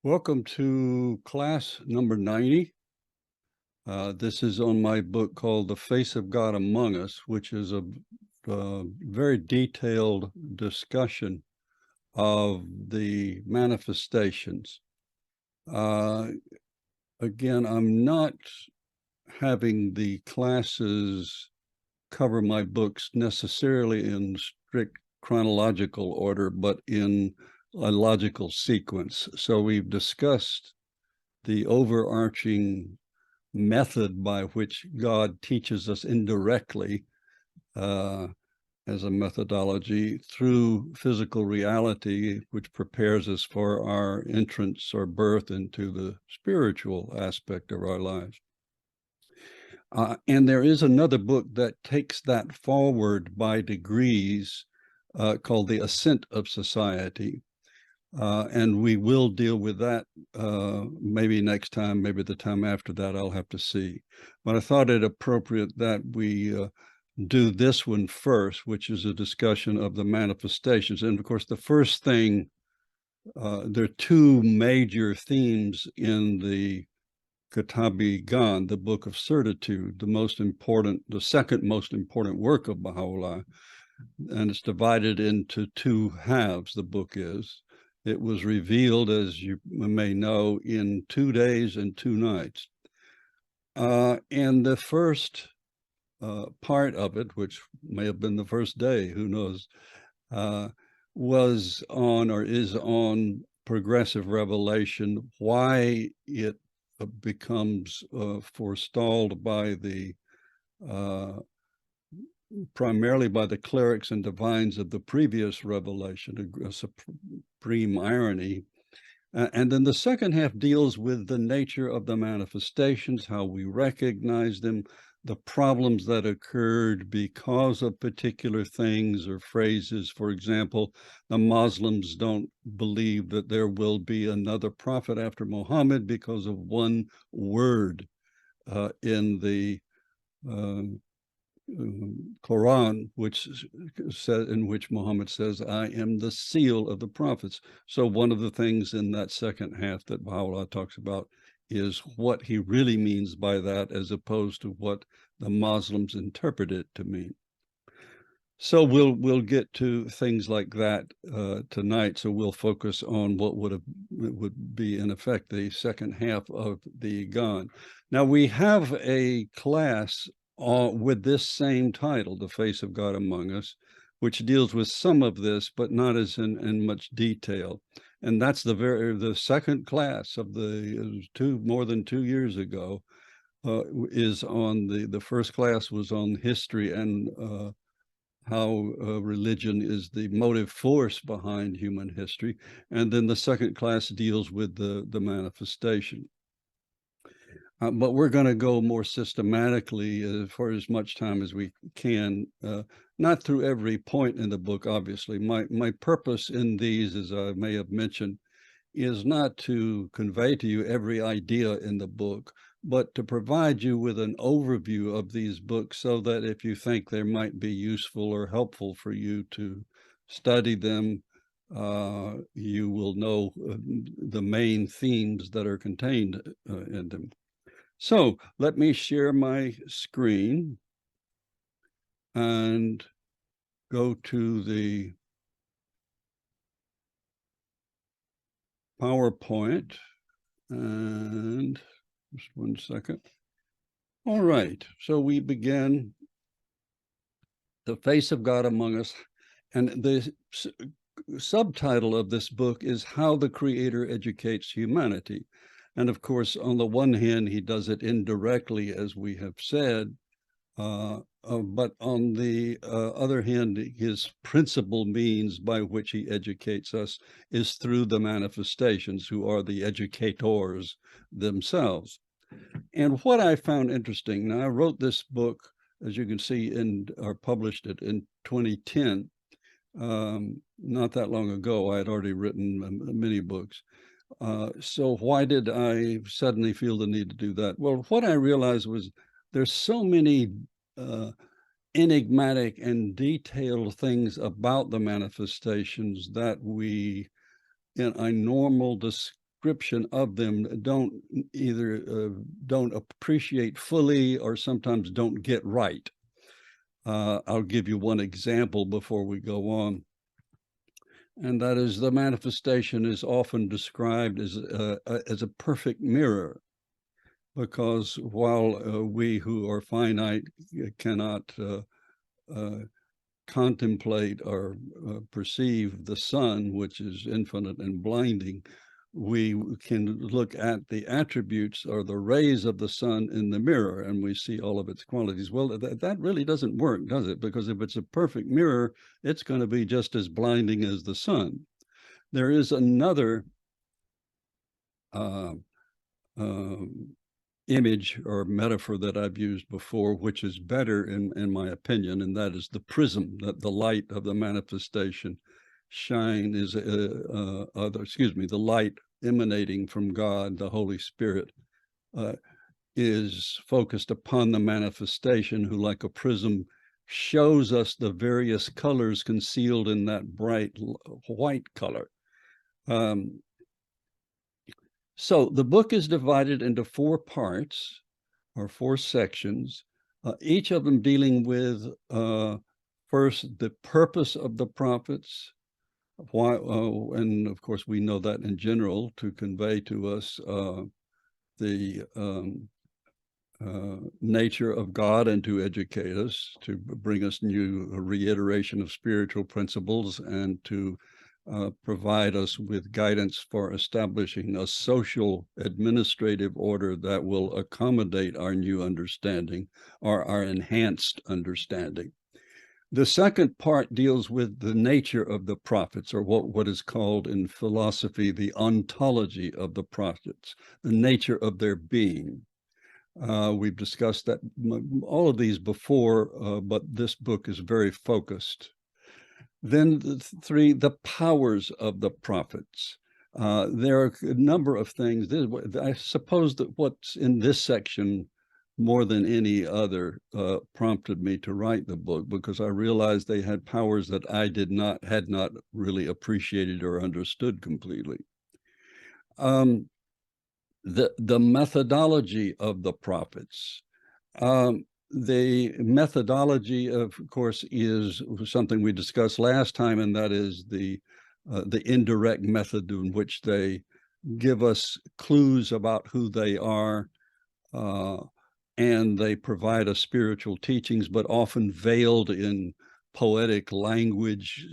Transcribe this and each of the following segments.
Welcome to class number 90. This is on my book called The Face of God Among Us, which is a very detailed discussion of the manifestations. Again, I'm not having the classes cover my books necessarily in strict chronological order, but in a logical sequence. So we've discussed the overarching method by which God teaches us indirectly as a methodology through physical reality, which prepares us for our entrance or birth into the spiritual aspect of our lives. And there is another book that takes that forward by degrees called The Ascent of Society. And we will deal with that maybe next time, maybe the time after that, I'll have to see. But I thought it appropriate that we do this one first, which is a discussion of the manifestations. And of course, the first thing, there are two major themes in the Kitabi Gan, the Book of Certitude, the second most important work of Baha'u'llah. And it's divided into two halves, the book is. It was revealed, as you may know, in 2 days and 2 nights. And the first part of it, which may have been the first day, who knows, was on or is on progressive revelation, why it becomes forestalled by the primarily by the clerics and divines of the previous revelation, a supreme irony. And then the second half deals with the nature of the manifestations, how we recognize them, the problems that occurred because of particular things or phrases. For example, the Muslims don't believe that there will be another prophet after Muhammad because of one word in the Quran, in which Muhammad says, "I am the seal of the prophets." So one of the things in that second half that Baha'u'llah talks about is what he really means by that, as opposed to what the Muslims interpret it to mean. So we'll get to things like that tonight. So we'll focus on what would be in effect the second half of the Gan. Now we have a class with this same title, The Face of God Among Us, which deals with some of this, but not as in much detail. And that's the second class of the more than 2 years ago, is on the first class was on history and how religion is the motive force behind human history. And then the second class deals with the manifestation. But we're going to go more systematically for as much time as we can, not through every point in the book, obviously. My purpose in these, as I may have mentioned, is not to convey to you every idea in the book, but to provide you with an overview of these books so that if you think they might be useful or helpful for you to study them, you will know the main themes that are contained in them. So let me share my screen and go to the PowerPoint. And just 1 second. All right, so we begin The Face of God Among Us. And the subtitle of this book is How the Creator Educates Humanity. And of course, on the one hand, he does it indirectly, as we have said, but on the other hand, his principal means by which he educates us is through the manifestations, who are the educators themselves. And what I found interesting, now I wrote this book, as you can see, or published it in 2010, not that long ago. I had already written many books. So why did I suddenly feel the need to do that? Well, what I realized was there's so many enigmatic and detailed things about the manifestations that we, in a normal description of them don't don't appreciate fully, or sometimes don't get right. I'll give you one example before we go on. And that is, the manifestation is often described as a perfect mirror, because while we who are finite cannot contemplate or perceive the sun, which is infinite and blinding, we can look at the attributes or the rays of the sun in the mirror, and we see all of its qualities. Well, that really doesn't work, does it? Because if it's a perfect mirror, it's going to be just as blinding as the sun. There is another image or metaphor that I've used before, which is better in my opinion, and that is the prism, that the light of the manifestation is the light emanating from God, the Holy Spirit, is focused upon the manifestation, who like a prism shows us the various colors concealed in that bright white color. So the book is divided into 4 parts, or 4 sections, each of them dealing with first the purpose of the prophets, why, and of course we know that in general to convey to us the nature of God, and to educate us, to bring us new reiteration of spiritual principles, and to provide us with guidance for establishing a social administrative order that will accommodate our new understanding, or our enhanced understanding. The second part deals with the nature of the prophets, or what is called in philosophy the ontology of the prophets, the nature of their being. We've discussed that all of these before, but this book is very focused. Then the powers of the prophets. There are a number of things. I suppose that what's in this section more than any other prompted me to write the book, because I realized they had powers that I had not really appreciated or understood completely. The methodology of the prophets. The methodology, of course, is something we discussed last time, and that is the indirect method in which they give us clues about who they are, and they provide us spiritual teachings, but often veiled in poetic language,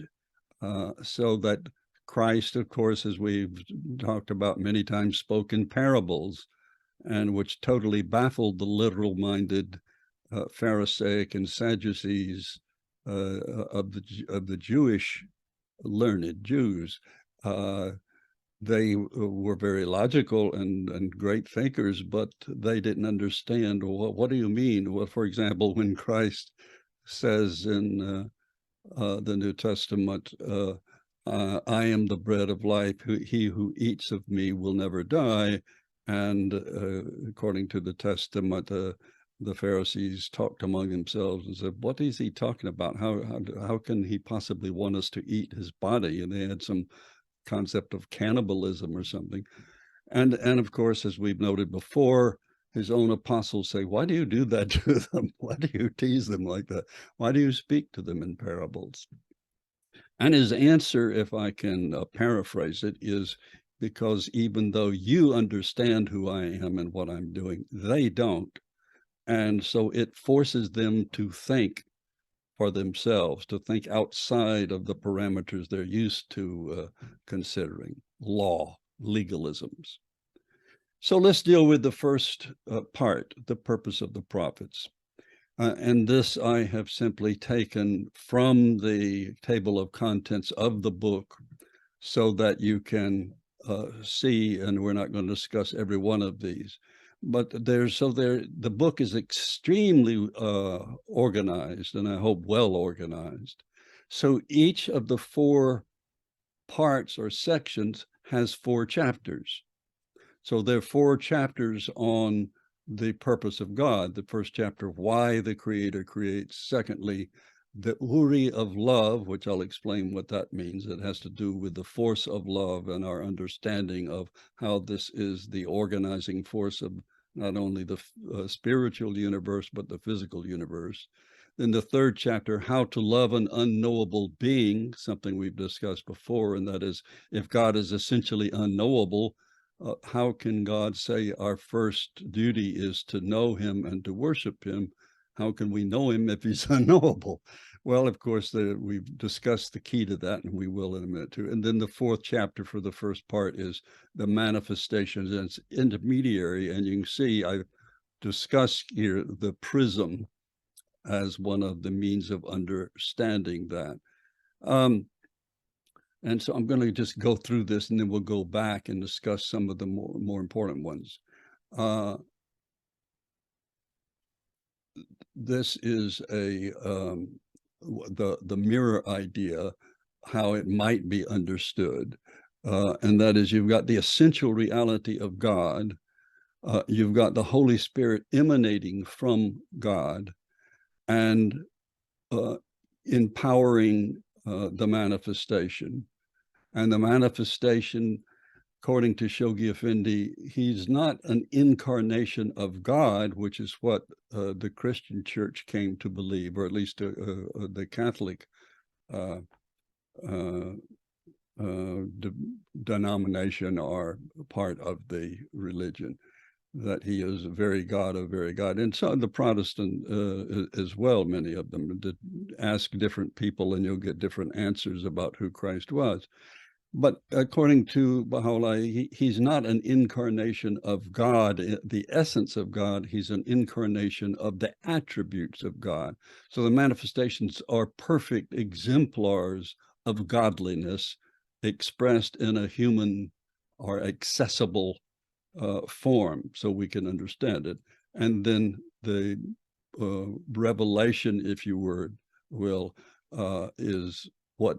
so that Christ, of course, as we've talked about many times, spoke in parables, and which totally baffled the literal-minded Pharisaic and Sadducees of the Jewish learned Jews. They were very logical and great thinkers, but they didn't understand, well, what do you mean? Well, for example, when Christ says in the New Testament, I am the bread of life, he who eats of me will never die. And according to the Testament, the Pharisees talked among themselves and said, what is he talking about? How can he possibly want us to eat his body? And they had some concept of cannibalism or something. And of course, as we've noted before, his own apostles say, why do you do that to them? Why do you tease them like that? Why do you speak to them in parables? And his answer, if I can paraphrase it, is because even though you understand who I am and what I'm doing, they don't. And so it forces them to think for themselves, to think outside of the parameters they're used to considering, law, legalisms. So let's deal with the first part, the purpose of the prophets. And this I have simply taken from the table of contents of the book so that you can see, and we're not going to discuss every one of these. But the book is extremely organized, and I hope well organized. So each of the 4 parts or sections has 4 chapters. So there are 4 chapters on the purpose of God. The first chapter, why the Creator creates. Secondly, the uri of love, which I'll explain what that means. It has to do with the force of love and our understanding of how this is the organizing force of not only the spiritual universe, but the physical universe. Then the third chapter, how to love an unknowable being, something we've discussed before, and that is, if God is essentially unknowable, how can God say our first duty is to know him and to worship him? How can we know him if he's unknowable? Well, of course, we've discussed the key to that, and we will in a minute too. And then the fourth chapter for the first part is the manifestations, and it's intermediary. And you can see I discuss here the prism as one of the means of understanding that. And so I'm going to just go through this, and then we'll go back and discuss some of the more important ones. This is the mirror idea, how it might be understood. And that is, you've got the essential reality of God. You've got the Holy Spirit emanating from God and empowering the manifestation. And the manifestation, according to Shoghi Effendi, he's not an incarnation of God, which is what the Christian church came to believe, or at least the Catholic denomination or part of the religion, that he is a very God of very God. And so the Protestant as well, many of them, ask different people and you'll get different answers about who Christ was. But according to Baha'u'llah, he's not an incarnation of God, the essence of God. He's an incarnation of the attributes of God. So the manifestations are perfect exemplars of godliness expressed in a human or accessible form, so we can understand it. And then the revelation, if you will, is what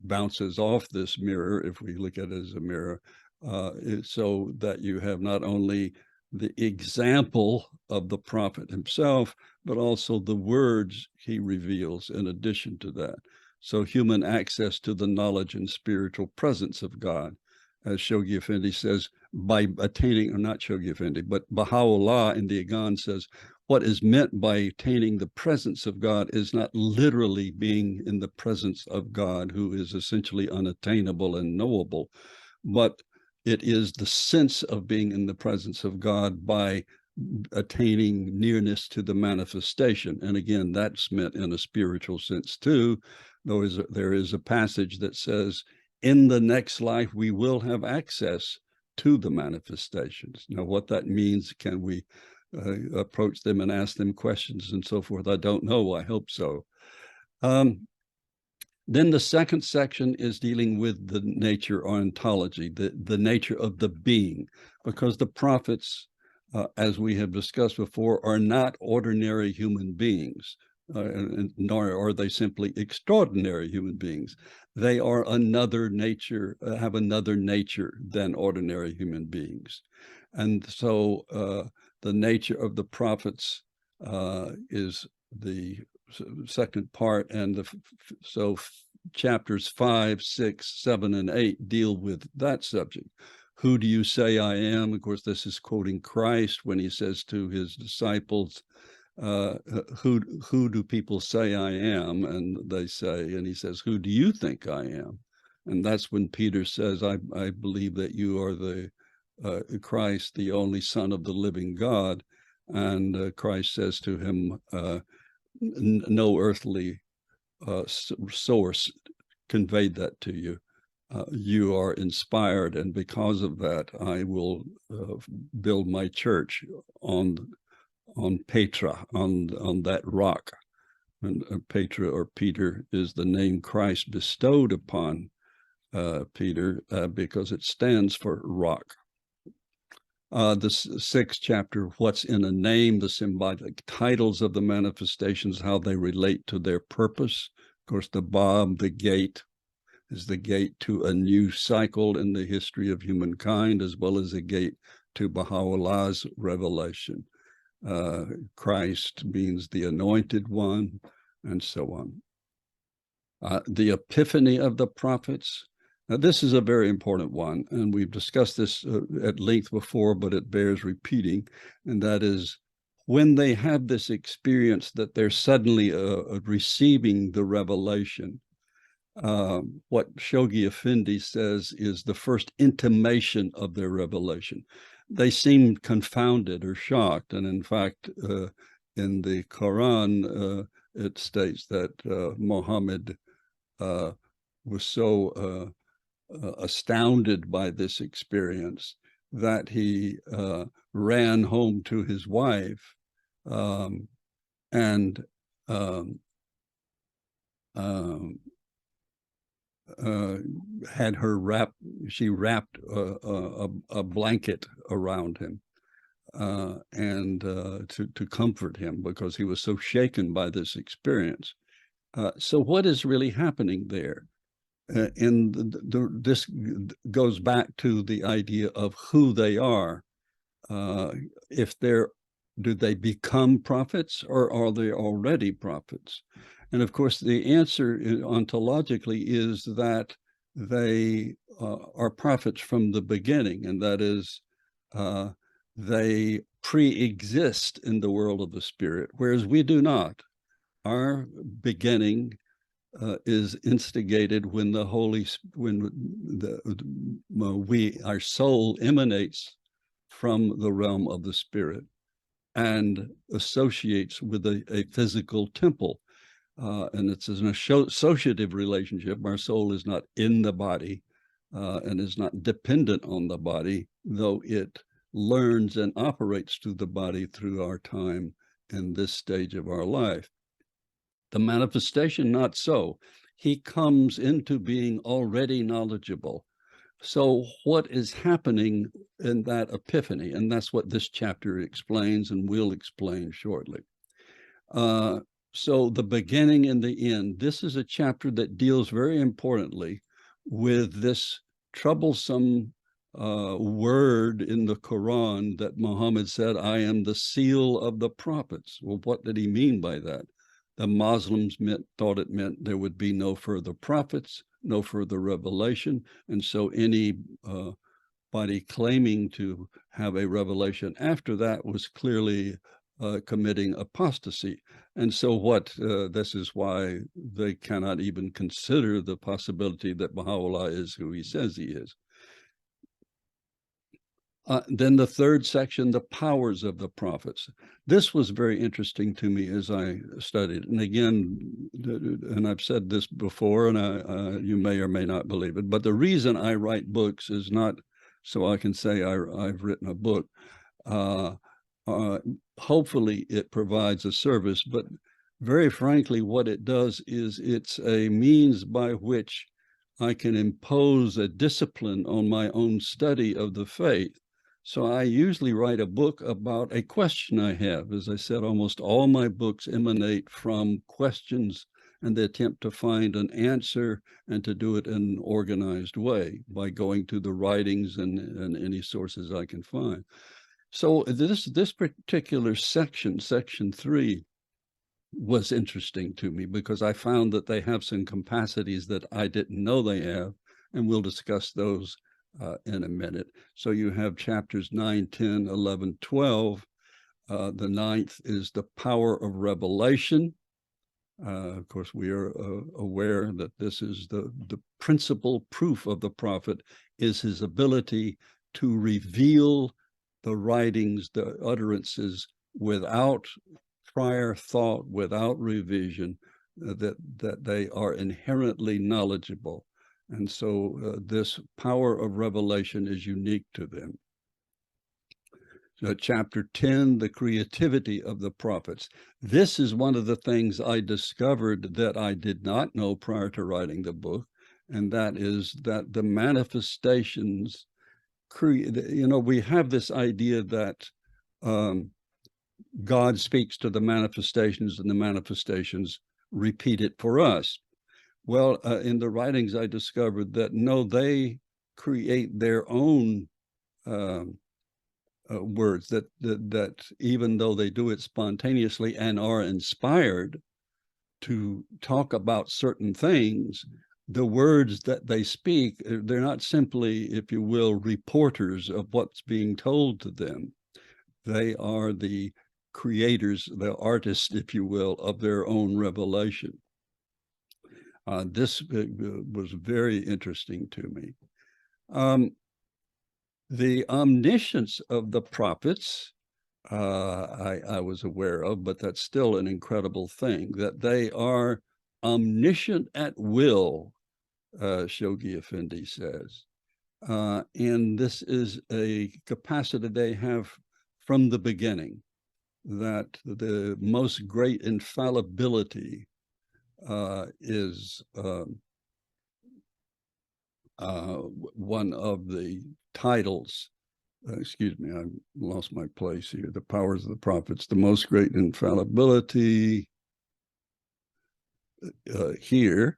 bounces off this mirror, if we look at it as a mirror, so that you have not only the example of the prophet himself, but also the words he reveals in addition to that. So human access to the knowledge and spiritual presence of God, as Shoghi Effendi says, by attaining, or not Shoghi Effendi, but Baha'u'llah in the Agan says, what is meant by attaining the presence of God is not literally being in the presence of God, who is essentially unattainable and knowable, but it is the sense of being in the presence of God by attaining nearness to the manifestation. And again, that's meant in a spiritual sense too. There is a passage that says, in the next life, we will have access to the manifestations. Now, what that means, can we approach them and ask them questions and so forth? I don't know. I hope so. Then the second section is dealing with the nature or ontology, the nature of the being, because the prophets, as we have discussed before, are not ordinary human beings, nor are they simply extraordinary human beings. They are another nature, have another nature than ordinary human beings. And so the nature of the prophets is the second part, and so chapters 5, 6, 7, and 8 deal with that subject. Who do you say I am? Of course, this is quoting Christ when he says to his disciples, who do people say I am? And they say, and he says, who do you think I am? And that's when Peter says, I believe that you are the Christ, the only Son of the living God. And Christ says to him, no earthly source conveyed that to you. You are inspired, and because of that, I will build my church on Petra, on that rock. And Petra, or Peter, is the name Christ bestowed upon Peter because it stands for rock. The sixth chapter, what's in a name, the symbolic titles of the manifestations, how they relate to their purpose. Of course, the Bab, the gate, is the gate to a new cycle in the history of humankind, as well as a gate to Baha'u'llah's revelation. Christ means the anointed one, and so on. The Epiphany of the prophets. Now, this is a very important one, and we've discussed this at length before, but it bears repeating, and that is when they have this experience that they're suddenly receiving the revelation. What Shoghi Effendi says is the first intimation of their revelation. They seem confounded or shocked, and in fact, in the Quran, it states that Muhammad was so astounded by this experience that he ran home to his wife and had her wrapped a blanket around him and to comfort him because he was so shaken by this experience. So what is really happening there? And this goes back to the idea of who they are. Do they become prophets, or are they already prophets? And of course, the answer ontologically is that they are prophets from the beginning, and that is they pre-exist in the world of the spirit, whereas we do not. Our beginning is instigated when our soul emanates from the realm of the spirit and associates with a physical temple. And it's an associative relationship. Our soul is not in the body and is not dependent on the body, though it learns and operates through the body through our time in this stage of our life. The manifestation, not so. He comes into being already knowledgeable. So what is happening in that epiphany? And that's what this chapter explains and will explain shortly. So the beginning and the end. This is a chapter that deals very importantly with this troublesome word in the Quran that Muhammad said, "I am the seal of the prophets." Well, what did he mean by that? The Muslims thought it meant there would be no further prophets, no further revelation, and so anybody claiming to have a revelation after that was clearly committing apostasy. And so this is why they cannot even consider the possibility that Baha'u'llah is who he says he is. Then the third section, the powers of the prophets. This was very interesting to me as I studied. And again, and I've said this before, and you may or may not believe it, but the reason I write books is not so I can say I've written a book. Hopefully it provides a service, but very frankly, what it does is it's a means by which I can impose a discipline on my own study of the faith. So I usually write a book about a question I have. As I said, almost all my books emanate from questions and the attempt to find an answer and to do it in an organized way by going to the writings and any sources I can find. So this particular section 3, was interesting to me because I found that they have some capacities that I didn't know they have, and we'll discuss those in a minute. So you have chapters 9, 10, 11, 12. The 9th is the power of revelation. Of course, we are aware that this is the principal proof of the prophet is his ability to reveal the writings, the utterances, without prior thought, without revision, that they are inherently knowledgeable. And so this power of revelation is unique to them. So chapter 10, the creativity of the prophets. This is one of the things I discovered that I did not know prior to writing the book, and that is that the manifestations, we have this idea that God speaks to the manifestations and the manifestations repeat it for us. Well, in the writings, I discovered that no, they create their own words, that even though they do it spontaneously and are inspired, to talk about certain things, the words that they speak, they're not simply, if you will, reporters of what's being told to them. They are the creators, the artists, if you will, of their own revelation. This was very interesting to me. The omniscience of the prophets, I was aware of, but that's still an incredible thing, that they are omniscient at will, Shoghi Effendi says. And this is a capacity they have from the beginning, that the most great infallibility is one of the titles. Excuse me, I lost my place here. The powers of the prophets, the most great infallibility here.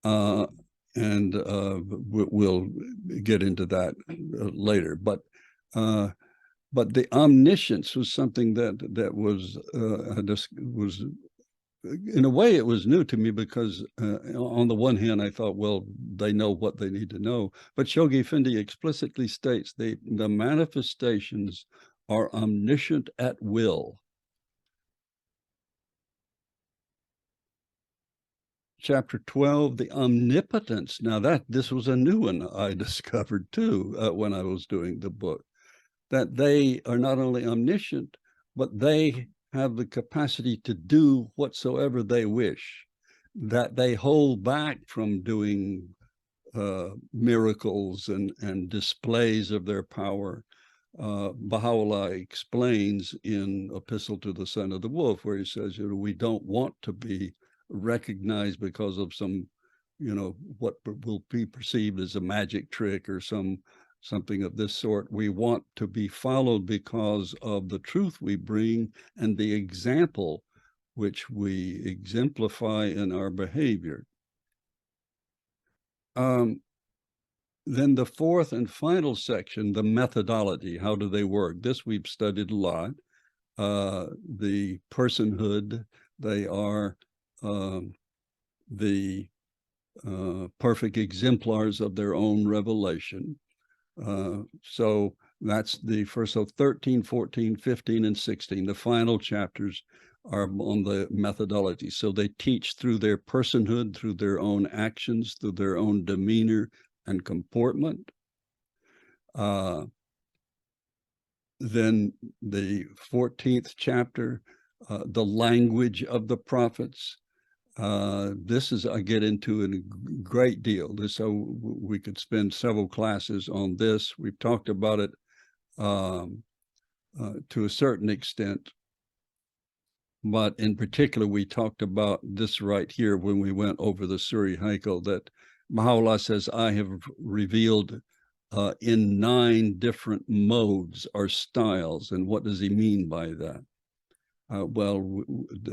And we'll get into that later. But the omniscience was something that was in a way, it was new to me, because on the one hand, I thought, well, they know what they need to know. But Shoghi Effendi explicitly states the manifestations are omniscient at will. Chapter 12, the omnipotence. Now this was a new one I discovered too when I was doing the book, that they are not only omniscient, but they have the capacity to do whatsoever they wish, that they hold back from doing miracles and displays of their power. Baha'u'llah explains in Epistle to the Son of the Wolf, where he says, we don't want to be recognized because of some, what will be perceived as a magic trick or something of this sort. We want to be followed because of the truth we bring and the example which we exemplify in our behavior. Then the fourth and final section, the methodology, how do they work? This we've studied a lot. The personhood, they are the perfect exemplars of their own revelation. So that's the first, so 13, 14, 15, and 16. The final chapters are on the methodology. So they teach through their personhood, through their own actions, through their own demeanor and comportment. Then the 14th chapter, the language of the prophets. This is, I get into in a great deal. So we could spend several classes on this. We've talked about it to a certain extent, but in particular, we talked about this right here when we went over the Suri Haikal, that Baha'u'llah says, I have revealed in 9 different modes or styles. And what does he mean by that? Well,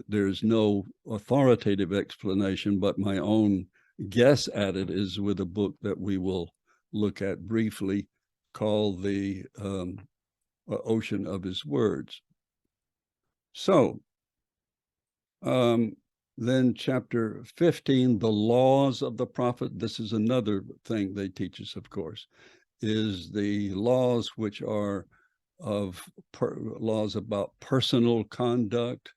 there's no authoritative explanation, but my own guess at it is with a book that we will look at briefly called The Ocean of His Words. So then chapter 15, the laws of the prophet. This is another thing they teach us, of course, is the laws which are of laws about personal conduct,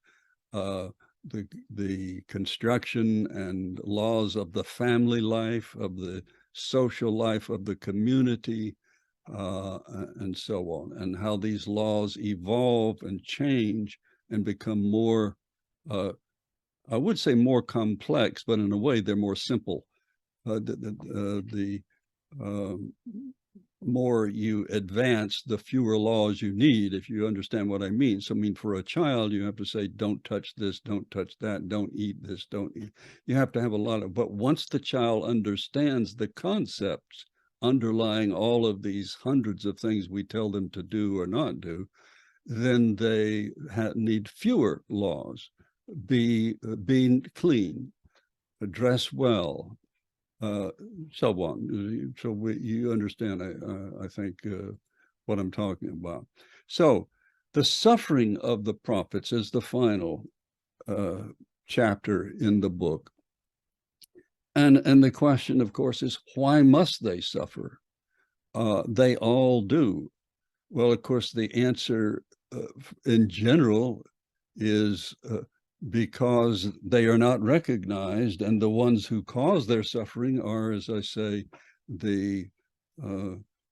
the construction and laws of the family life, of the social life of the community, and so on, and how these laws evolve and change and become more, I would say more complex, but in a way they're more simple. The more you advance, the fewer laws you need, if you understand what I mean. So, I mean, for a child, you have to say, don't touch this, don't touch that, don't eat this, don't eat. You have to have a lot of, but once the child understands the concepts underlying all of these hundreds of things we tell them to do or not do, then they need fewer laws. Be clean, dress well, so on. So you understand, I think, what I'm talking about. So the suffering of the prophets is the final chapter in the book. And the question, of course, is why must they suffer? They all do. Well, of course, the answer in general is because they are not recognized, and the ones who cause their suffering are, as I say, the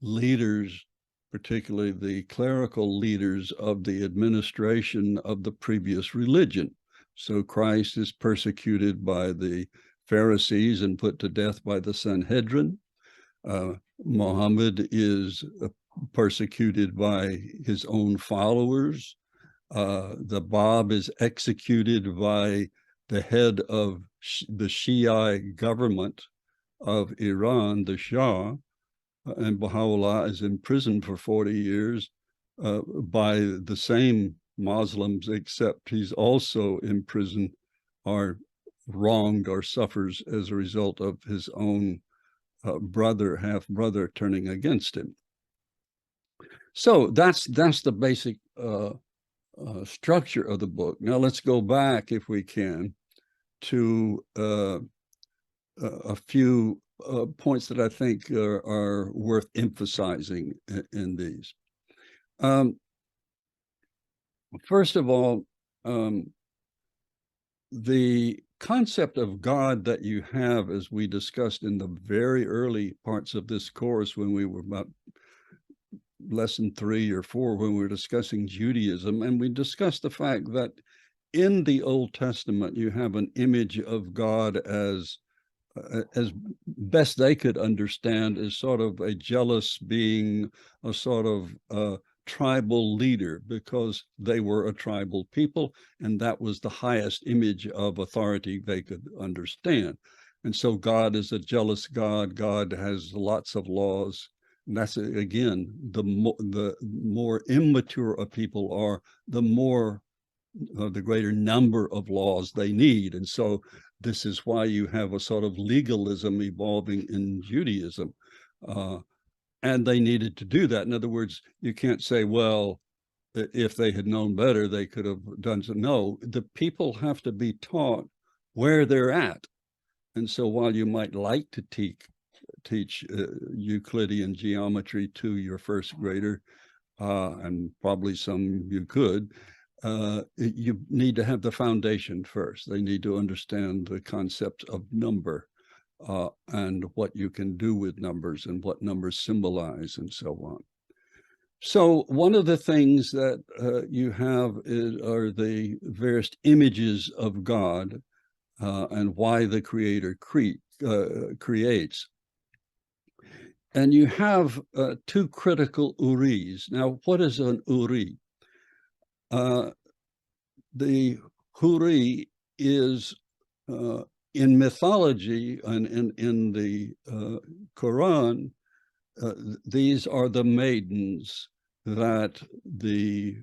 leaders, particularly the clerical leaders of the administration of the previous religion. So Christ is persecuted by the Pharisees and put to death by the Sanhedrin. Muhammad is persecuted by his own followers. The Bab is executed by the head of the Shiite government of Iran, the Shah, and Baha'u'llah is imprisoned for 40 years by the same Muslims, except he's also imprisoned or wronged or suffers as a result of his own half-brother turning against him. So that's the basic structure of the book. Now let's go back, if we can, to a few points that I think are worth emphasizing in these. First of all, the concept of God that you have, as we discussed in the very early parts of this course when we were about lesson 3 or 4, when we were discussing Judaism, and we discussed the fact that in the Old Testament you have an image of God as best they could understand as sort of a jealous being, a sort of tribal leader, because they were a tribal people, and that was the highest image of authority they could understand. And so God is a jealous God. God has lots of laws. And that's, again, the more immature a people are, the greater number of laws they need. And so this is why you have a sort of legalism evolving in Judaism. And they needed to do that. In other words, you can't say, well, if they had known better, they could have done so. No, the people have to be taught where they're at. And so while you might like to teach Euclidean geometry to your first grader, and probably some you could, you need to have the foundation first. They need to understand the concept of number and what you can do with numbers and what numbers symbolize and so on. So one of the things that you have are the various images of God and why the Creator creates. And you have two critical uris. Now, what is an uri? The huri is in mythology and in the Quran, these are the maidens that the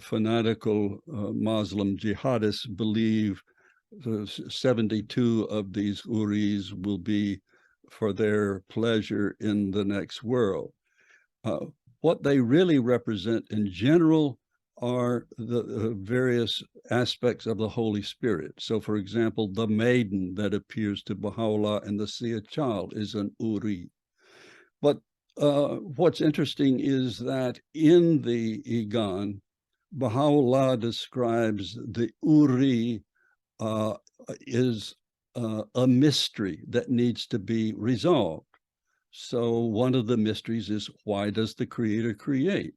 fanatical Muslim jihadists believe 72 of these uris will be for their pleasure in the next world. What they really represent in general are the various aspects of the Holy Spirit. So, for example, the maiden that appears to Baha'u'llah in the Sia child is an uri. But what's interesting is that in the Igan, Baha'u'llah describes the uri is a mystery that needs to be resolved. So one of the mysteries is, why does the Creator create?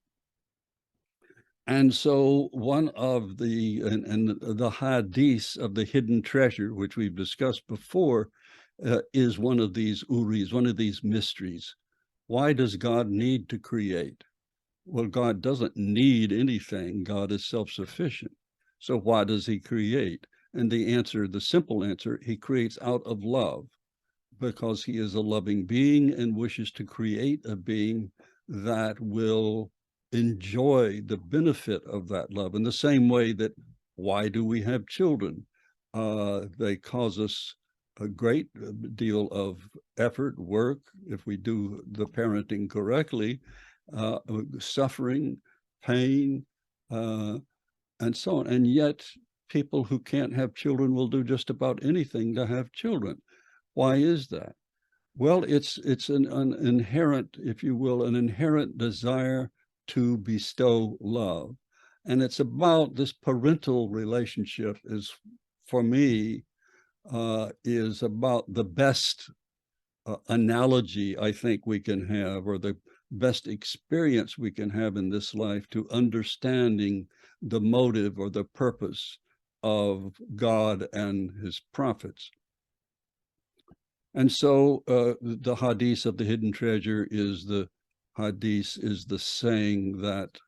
And so one of the hadiths of the hidden treasure, which we've discussed before, is one of these uris, one of these mysteries. Why does God need to create? Well, God doesn't need anything. God is self-sufficient. So why does he create? And the answer, the simple answer, he creates out of love, because he is a loving being and wishes to create a being that will enjoy the benefit of that love. In the same way that, why do we have children? They cause us a great deal of effort, work, if we do the parenting correctly, suffering, pain, and so on. And yet people who can't have children will do just about anything to have children. Why is that? Well, it's an inherent, if you will, an inherent desire to bestow love. And it's about this parental relationship is, for me, is about the best analogy I think we can have, or the best experience we can have in this life to understanding the motive or the purpose of God and his prophets. And so the hadith of the hidden treasure is the saying that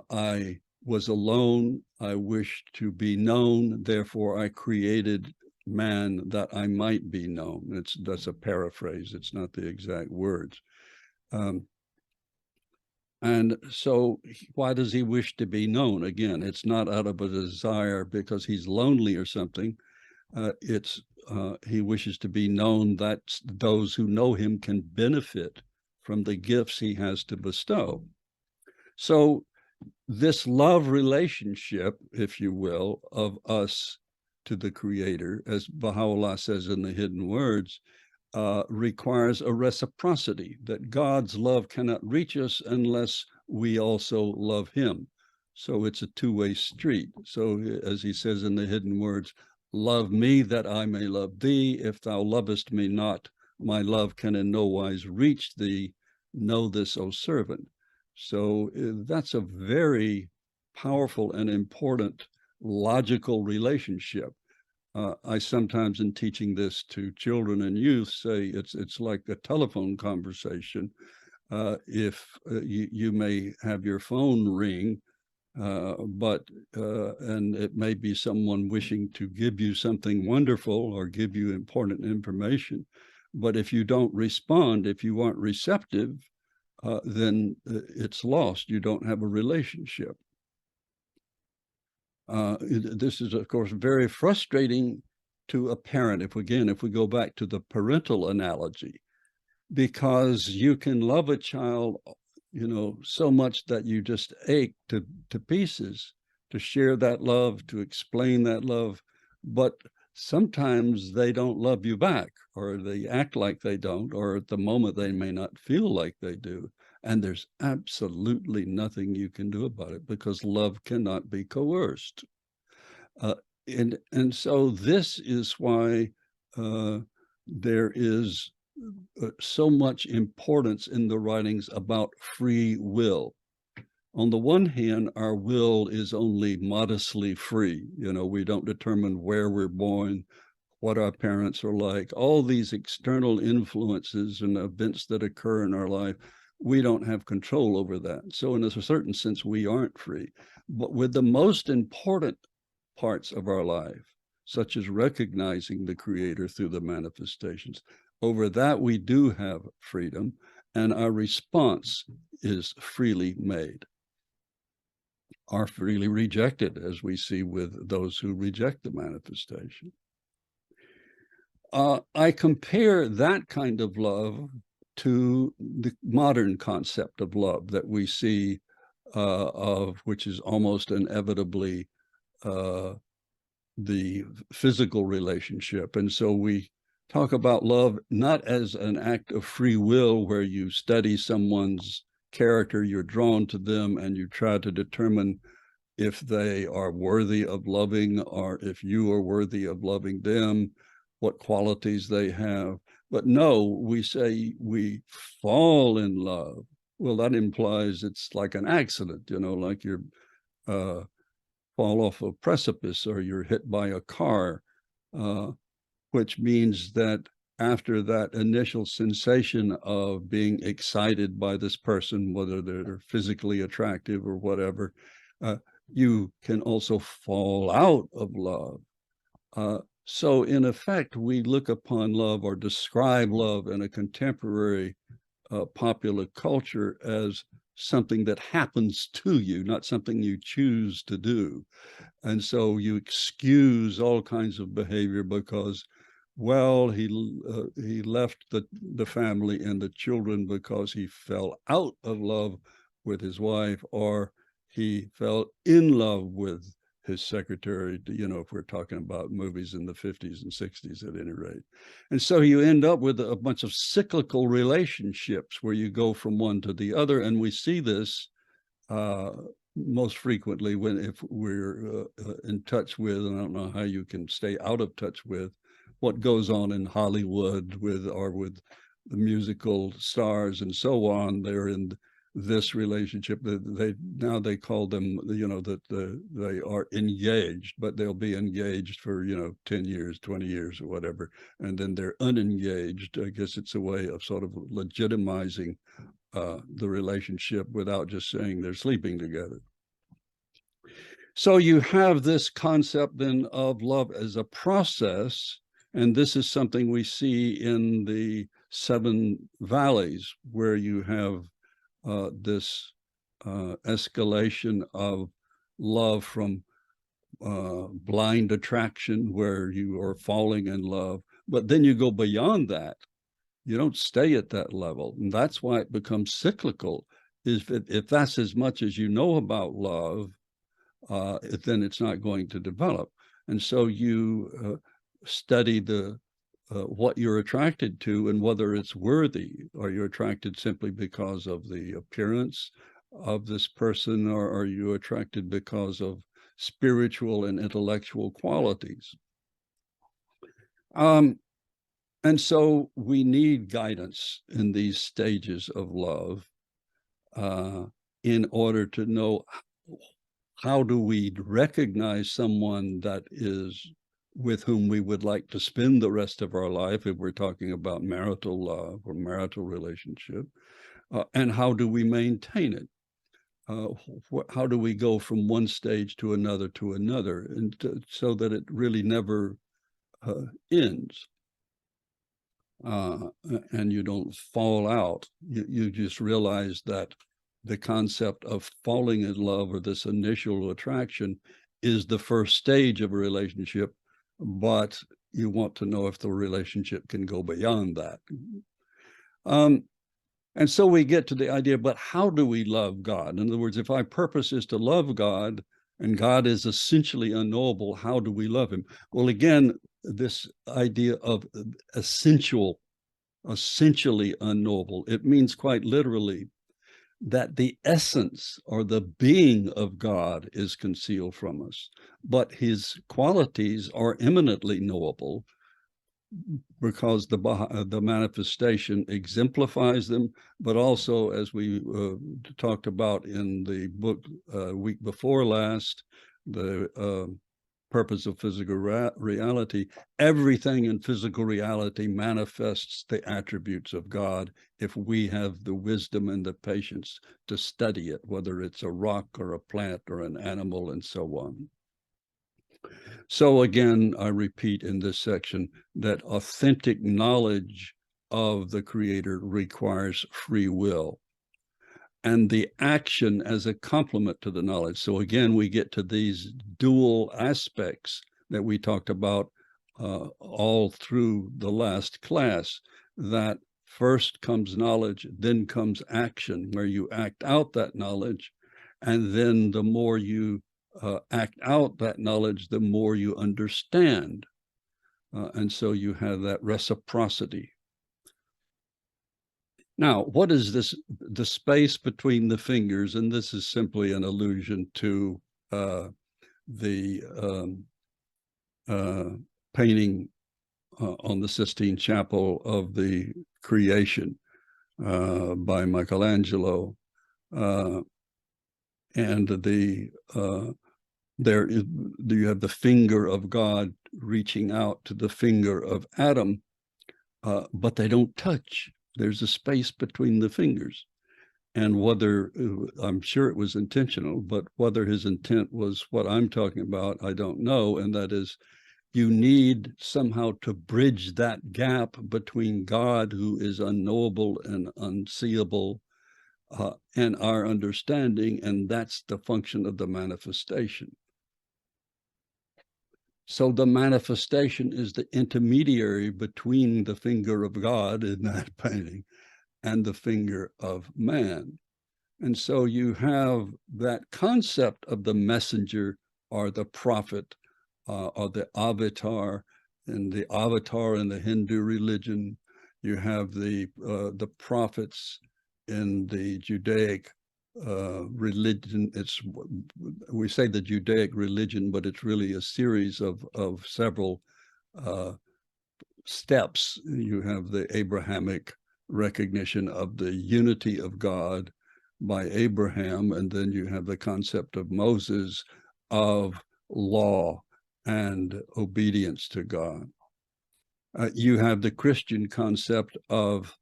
I was alone, I wished to be known, therefore I created man that I might be known. That's a paraphrase, it's not the exact words. And so why does he wish to be known? Again, it's not out of a desire because he's lonely or something. He wishes to be known that those who know him can benefit from the gifts he has to bestow. So this love relationship, if you will, of us to the Creator, as Baha'u'llah says in the Hidden Words, requires a reciprocity, that God's love cannot reach us unless we also love him. So it's a two-way street. So as he says in the Hidden Words, love me that I may love thee. If thou lovest me not, my love can in no wise reach thee. Know this, O servant. So that's a very powerful and important logical relationship. I sometimes, in teaching this to children and youth, say it's like a telephone conversation. You may have your phone ring, and it may be someone wishing to give you something wonderful or give you important information. But if you don't respond, if you aren't receptive, then it's lost. You don't have a relationship. This is, of course, very frustrating to a parent, if we go back to the parental analogy, because you can love a child, so much that you just ache to pieces to share that love, to explain that love, but sometimes they don't love you back, or they act like they don't, or at the moment they may not feel like they do. And there's absolutely nothing you can do about it because love cannot be coerced. And so this is why there is so much importance in the writings about free will. On the one hand, our will is only modestly free. We don't determine where we're born, what our parents are like, all these external influences and events that occur in our life. We don't have control over that. So in a certain sense, we aren't free. But with the most important parts of our life, such as recognizing the Creator through the manifestations, over that we do have freedom, and our response is freely made, or freely rejected, as we see with those who reject the manifestation. I compare that kind of love to the modern concept of love that we see, which is almost inevitably the physical relationship. And so we talk about love not as an act of free will where you study someone's character, you're drawn to them, and you try to determine if they are worthy of loving, or if you are worthy of loving them, what qualities they have. But no, we say we fall in love. Well, that implies it's like an accident, like you're fall off a precipice or you're hit by a car, which means that after that initial sensation of being excited by this person, whether they're physically attractive or whatever, you can also fall out of love. So in effect, we look upon love or describe love in a contemporary popular culture as something that happens to you, not something you choose to do. And so you excuse all kinds of behavior because, well, he left the family and the children because he fell out of love with his wife, or he fell in love with his secretary, if we're talking about movies in the 50s and 60s at any rate. And so you end up with a bunch of cyclical relationships where you go from one to the other. And we see this most frequently if we're in touch with, and I don't know how you can stay out of touch with what goes on in Hollywood with the musical stars and so on. They're in this relationship that they call them, that they are engaged, but they'll be engaged for 10 years, 20 years or whatever, and then they're unengaged. I guess it's a way of sort of legitimizing the relationship without just saying they're sleeping together. So you have this concept then of love as a process, and this is something we see in the 7 valleys, where you have this escalation of love from blind attraction, where you are falling in love, but then you go beyond that. You don't stay at that level, and that's why it becomes cyclical. If that's as much as you know about love, then it's not going to develop. And so you study what you're attracted to and whether it's worthy. Are you attracted simply because of the appearance of this person, or are you attracted because of spiritual and intellectual qualities? And so we need guidance in these stages of love in order to know how do we recognize someone that is with whom we would like to spend the rest of our life, if we're talking about marital love or marital relationship, and how do we maintain it? How do we go from one stage to another, and so that it really never ends, and you don't fall out. You just realize that the concept of falling in love, or this initial attraction, is the first stage of a relationship, but you want to know if the relationship can go beyond that. And so we get to the idea, but how do we love God? In other words, if our purpose is to love God, and God is essentially unknowable, how do we love him? Well, again, this idea of essentially unknowable, it means quite literally that the essence or the being of God is concealed from us, but his qualities are eminently knowable, because the manifestation exemplifies them, but also, as we talked about in the book week before last, the purpose of physical reality, everything in physical reality manifests the attributes of God if we have the wisdom and the patience to study it, whether it's a rock or a plant or an animal and so on. So again, I repeat in this section that authentic knowledge of the Creator requires free will, and the action as a complement to the knowledge. So again, we get to these dual aspects that we talked about all through the last class, that first comes knowledge, then comes action, where you act out that knowledge, and then the more you act out that knowledge, the more you understand. And so you have that reciprocity. Now, what is this, the space between the fingers? And this is simply an allusion to the painting on the Sistine Chapel of the Creation by Michelangelo. And there you have the finger of God reaching out to the finger of Adam, but they don't touch. There's a space between the fingers. And whether, I'm sure it was intentional, but whether his intent was what I'm talking about, I don't know. And that is, you need somehow to bridge that gap between God, who is unknowable and unseeable, and our understanding, and that's the function of the manifestation. So the manifestation is the intermediary between the finger of God in that painting and the finger of man. And so you have that concept of the messenger are the prophet, or the avatar. And the avatar in the Hindu religion, you have the prophets in the Judaic religion. We say the Judaic religion, but it's really a series of several steps. You have the Abrahamic recognition of the unity of God by Abraham, and then you have the concept of Moses of law and obedience to God. You have the Christian concept of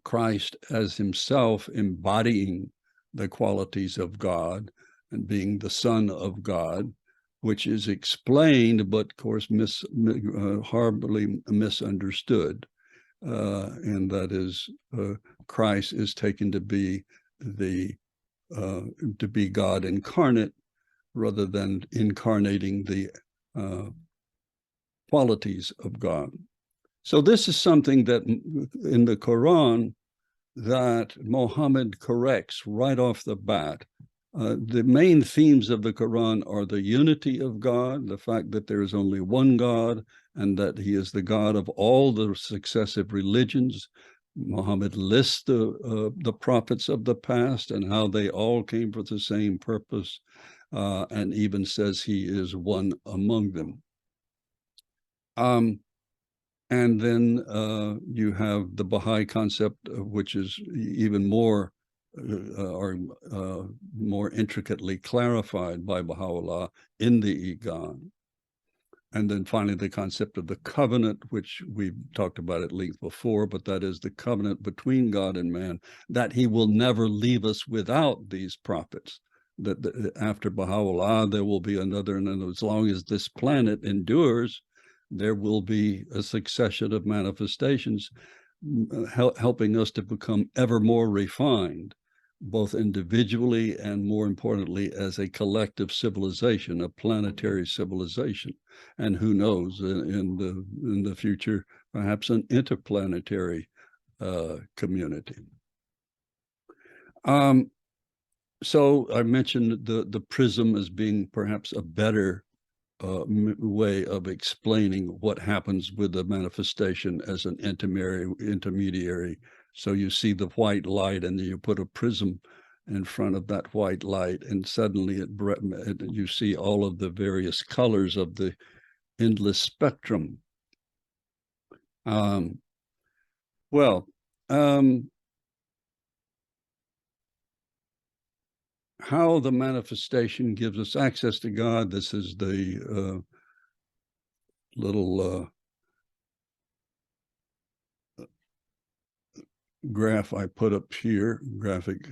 Christ as himself embodying the qualities of God and being the Son of God, which is explained, but of course horribly misunderstood. And that is, Christ is taken to be God incarnate, rather than incarnating the qualities of God. So this is something that in the Quran that Muhammad corrects right off the bat. The main themes of the Quran are the unity of God, the fact that there is only one God, and that he is the God of all the successive religions. Muhammad lists the prophets of the past and how they all came for the same purpose, and even says he is one among them. And then you have the Baha'i concept, which is even more more intricately clarified by Baha'u'llah in the Iqan. And then finally, the concept of the covenant, which we've talked about at length before, but that is the covenant between God and man, that he will never leave us without these prophets. That after Baha'u'llah, there will be another, and as long as this planet endures, there will be a succession of manifestations helping us to become ever more refined, both individually and, more importantly, as a collective civilization, a planetary civilization. And who knows, in the future, perhaps an interplanetary community. So I mentioned the prism as being perhaps a better way of explaining what happens with the manifestation as an intermediary. So you see the white light, and then you put a prism in front of that white light, and suddenly you see all of the various colors of the endless spectrum. How the manifestation gives us access to God. This is the little graph I put up here, graphic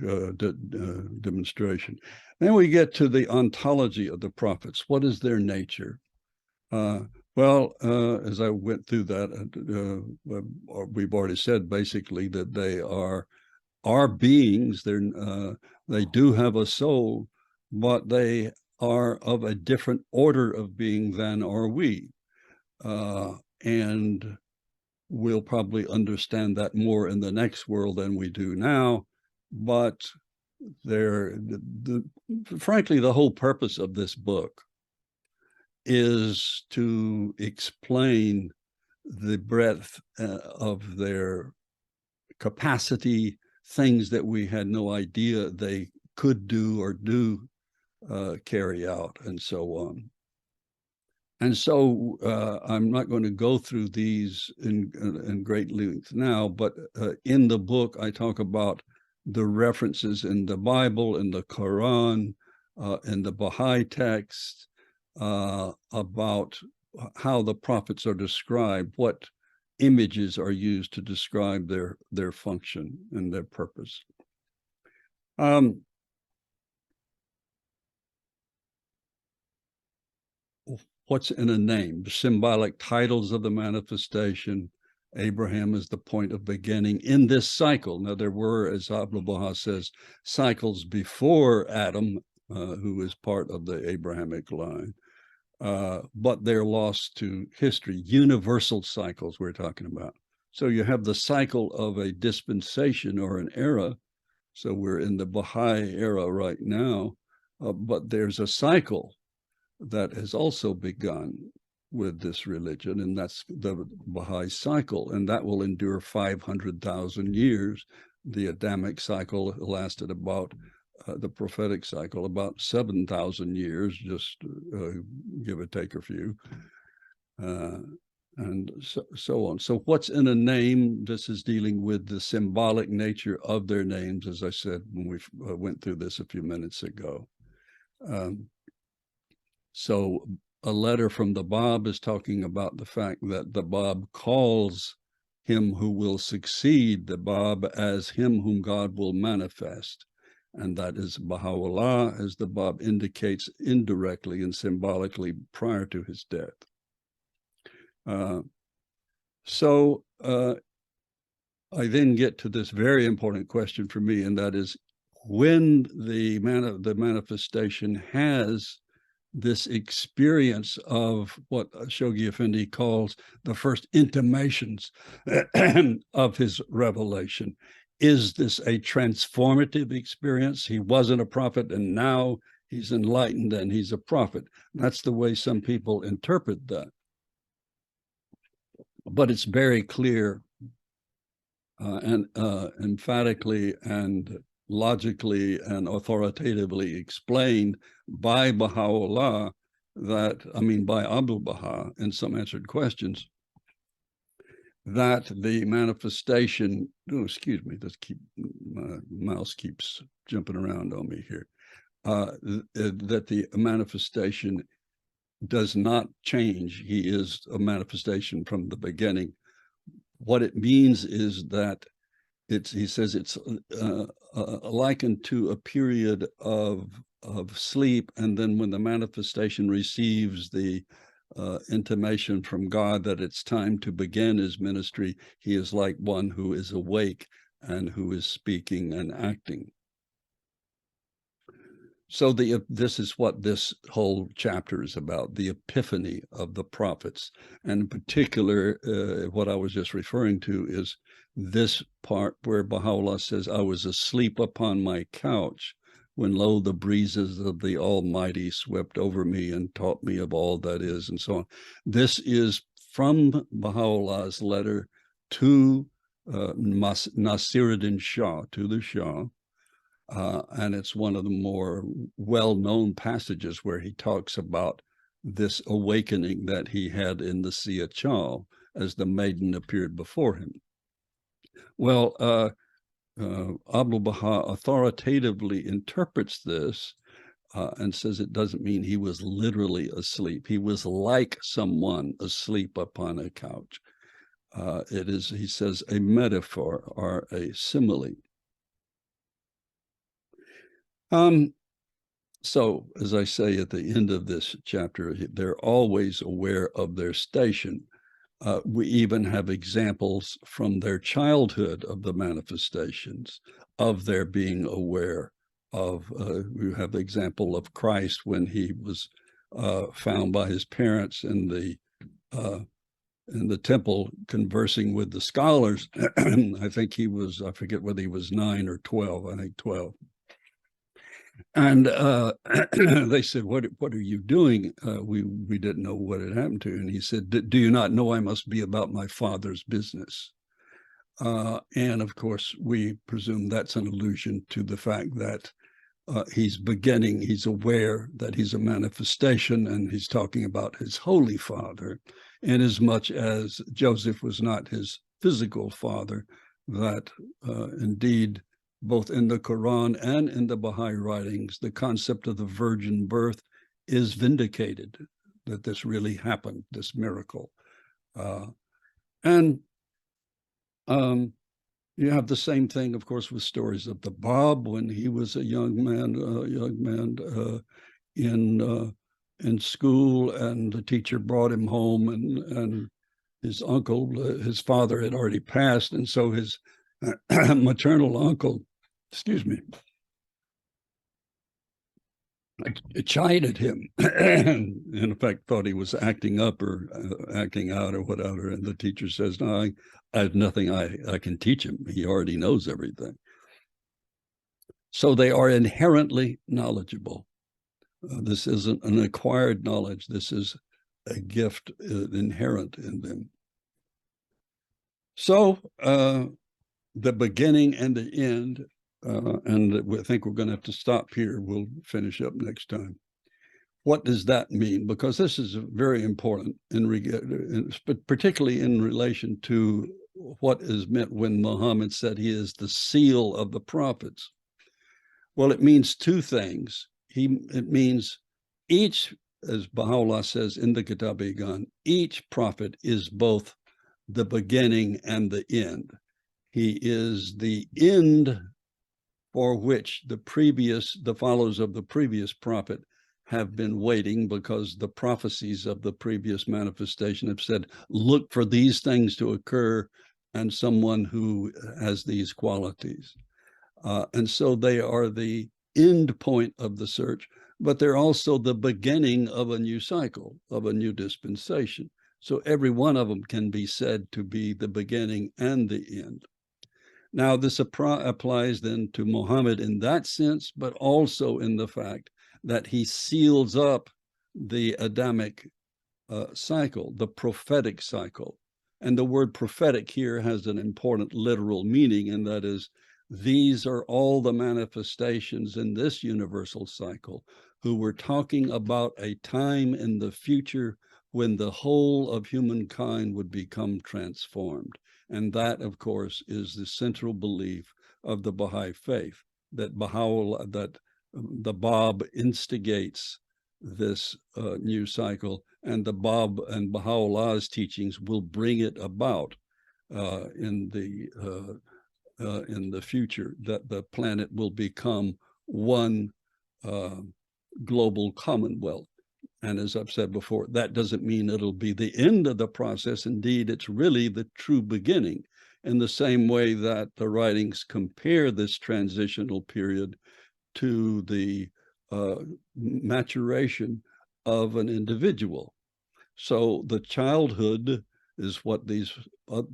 demonstration. Then we get to the ontology of the prophets. What is their nature? As I went through that, we've already said basically that they are beings. They do have a soul, but they are of a different order of being than are we. And we'll probably understand that more in the next world than we do now. But frankly, the whole purpose of this book is to explain the breadth of their capacity, things that we had no idea they could do or do carry out, and so on. And so I'm not going to go through these in great length now, but in the book, I talk about the references in the Bible, in the Quran, in the Baha'i text, about how the prophets are described, what images are used to describe their function and their purpose. What's in a name? The symbolic titles of the manifestation. Abraham is the point of beginning in this cycle. Now, there were, as Abdu'l-Baha says, cycles before Adam, who is part of the Abrahamic line, but they're lost to history. Universal cycles we're talking about. So you have the cycle of a dispensation or an era. So we're in the Baha'i era right now. But there's a cycle that has also begun with this religion, and that's the Baha'i cycle, and that will endure 500,000 years. The Adamic cycle lasted about, the prophetic cycle, about 7,000 years, just give or take a few. And so on. So what's in a name? This is dealing with the symbolic nature of their names, as I said when we went through this a few minutes ago. So a letter from the Bab is talking about the fact that the Bab calls him who will succeed the Bab as him whom God will manifest. And that is Baha'u'llah, as the Bab indicates indirectly and symbolically prior to his death. So I then get to this very important question for me, and that is, when the manifestation has this experience of what Shoghi Effendi calls the first intimations of his revelation, is this a transformative experience? He wasn't a prophet, and now he's enlightened and he's a prophet. That's the way some people interpret that. But it's very clear and emphatically and logically and authoritatively explained by Baha'u'llah by Abdul Baha in some answered questions, that the manifestation, excuse me, my mouse keeps jumping around on me here, that the manifestation does not change. He is a manifestation from the beginning. What it means is that he says it's likened to a period of sleep, and then when the manifestation receives the intimation from God that it's time to begin his ministry, he is like one who is awake and who is speaking and acting. So this is what this whole chapter is about, the epiphany of the prophets. And in particular, what I was just referring to is this part where Baha'u'llah says, I was asleep upon my couch when, lo, the breezes of the Almighty swept over me and taught me of all that is, and so on. This is from Baha'u'llah's letter to Nasiruddin Shah, to the Shah. And it's one of the more well-known passages where he talks about this awakening that he had in the Sia Chal as the maiden appeared before him. Well, Abdul Baha authoritatively interprets this and says it doesn't mean he was literally asleep. He was like someone asleep upon a couch. It is, he says, a metaphor or a simile. So, as I say at the end of this chapter, they're always aware of their station. We even have examples from their childhood of the manifestations, of their being aware of. We have the example of Christ when he was found by his parents in the temple conversing with the scholars. I think he was, I forget whether he was 9 or 12, I think 12. And they said, what are you doing? We didn't know what had happened to you. And he said, do you not know I must be about my Father's business? And of course, we presume that's an allusion to the fact that he's aware that he's a manifestation, and he's talking about his Holy Father, inasmuch as Joseph was not his physical father, that indeed, both in the Quran and in the Baha'i writings, the concept of the virgin birth is vindicated, that this really happened, this miracle. And you have the same thing, of course, with stories of the Bab when he was a young man in school, and the teacher brought him home, and his uncle, his father had already passed, and so his maternal uncle, excuse me, chided him, and in fact thought he was acting up or acting out or whatever. And the teacher says, no, I have nothing I can teach him. He already knows everything. So they are inherently knowledgeable. This isn't an acquired knowledge. This is a gift inherent in them. So the beginning and the end, and I think we're going to have to stop here. We'll finish up next time. What does that mean? Because this is very important, particularly in relation to what is meant when Muhammad said he is the seal of the prophets. Well, it means two things. It means each, as Baha'u'llah says in the Kitab-i-Gan, each prophet is both the beginning and the end. He is the end for which the followers of the previous prophet have been waiting, because the prophecies of the previous manifestation have said, look for these things to occur and someone who has these qualities. And so they are the end point of the search, but they're also the beginning of a new cycle, of a new dispensation. So every one of them can be said to be the beginning and the end. Now, this applies then to Muhammad in that sense, but also in the fact that he seals up the Adamic cycle, the prophetic cycle. And the word prophetic here has an important literal meaning, and that is, these are all the manifestations in this universal cycle who were talking about a time in the future when the whole of humankind would become transformed. And that, of course, is the central belief of the Baha'i faith, that the Bab instigates this new cycle, and the Bab and Baha'u'llah's teachings will bring it about in the future, that the planet will become one global commonwealth. And as I've said before, that doesn't mean it'll be the end of the process. Indeed, it's really the true beginning, in the same way that the writings compare this transitional period to the maturation of an individual. So the childhood is what these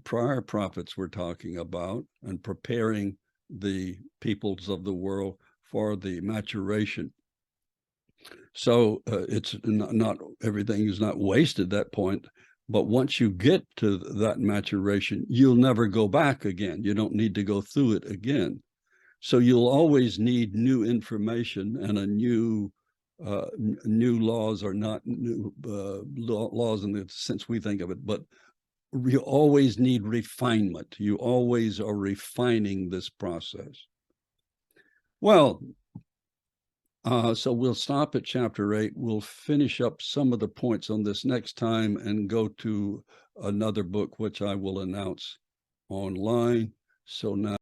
prior prophets were talking about, and preparing the peoples of the world for the maturation. So it's not everything is not wasted at that point, but once you get to that maturation, you'll never go back again. You don't need to go through it again. So you'll always need new information, and a new laws are not new laws in the sense we think of it, but you always need refinement. You always are refining this process. Well, so we'll stop at chapter 8. We'll finish up some of the points on this next time and go to another book, which I will announce online. So now